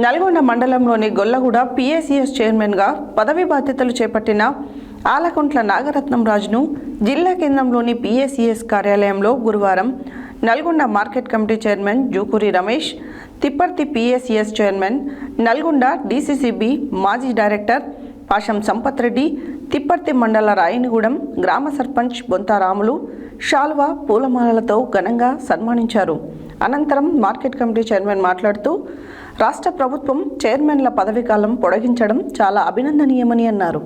నల్గొండ మండలంలోని గొల్లగూడ పిఎసిఎస్ చైర్మన్గా పదవి బాధ్యతలు చేపట్టిన ఆలకుంట్ల నాగరత్నం రాజును జిల్లా కేంద్రంలోని పిఎసిఎస్ కార్యాలయంలో గురువారం Nalgonda market committee chairman Jukuri Ramesh, Tipparthi PACS chairman, Nalgonda DCCB మాజీ డైరెక్టర్ పాషం సంపత్ రెడ్డి, తిప్పర్తి మండల రాయనిగూడెం గ్రామ సర్పంచ్ బొంతారాములు శాల్వా పూలమాలలతో ఘనంగా సన్మానించారు. అనంతరం మార్కెట్ కమిటీ చైర్మన్ మాట్లాడుతూ రాష్ట్ర ప్రభుత్వం చైర్మన్ల పదవీకాలం పొడిగించడం చాలా అభినందనీయమని అన్నారు.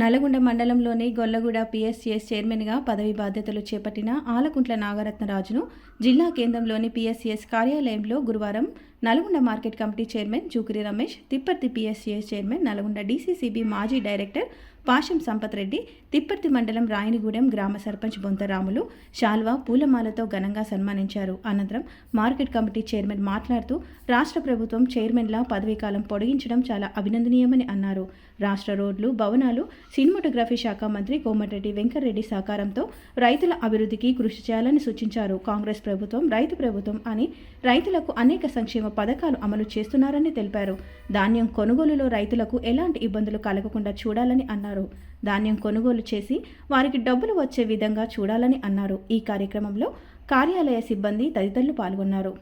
నల్గొండ మండలంలోని గొల్లగూడ పిఎస్సిఎస్ చైర్మన్గా పదవి బాధ్యతలు చేపట్టిన ఆలకుంట్ల నాగరత్నరాజును జిల్లా కేంద్రంలోని పిఎస్సిఎస్ కార్యాలయంలో గురువారం Nalgonda market committee chairman Jukuri Ramesh, Tipparthi PSCS chairman, Nalgonda DCCB మాజీ డైరెక్టర్ పాషం సంపత్ రెడ్డి, తిప్పర్తి మండలం రాయనిగూడెం గ్రామ సర్పంచ్ బొంతరాములు శాల్వా పూలమాలతో ఘనంగా సన్మానించారు. అనంతరం మార్కెట్ కమిటీ చైర్మన్ మాట్లాడుతూ రాష్ట్ర ప్రభుత్వం చైర్మన్ల పదవీకాలం పొడిగించడం చాలా అభినందనీయమని అన్నారు. రాష్ట్ర రోడ్లు, భవనాలు, సినిమాటోగ్రఫీ శాఖ మంత్రి కోమటిరెడ్డి వెంకటరెడ్డి సహకారంతో రైతుల అభివృద్ధికి కృషి చేయాలని సూచించారు. కాంగ్రెస్ ప్రభుత్వం రైతు ప్రభుత్వం అని రైతులకు అనేక సంక్షేమ పథకాలు అమలు చేస్తున్నారని తెలిపారు. ధాన్యం కొనుగోలులో రైతులకు ఎలాంటి ఇబ్బందులు కలగకుండా చూడాలని అన్నారు. ధాన్యం కొనుగోలు చేసి వారికి డబ్బులు వచ్చే విధంగా చూడాలని అన్నారు. ఈ కార్యక్రమంలో కార్యాలయ సిబ్బంది తదితరులు పాల్గొన్నారు.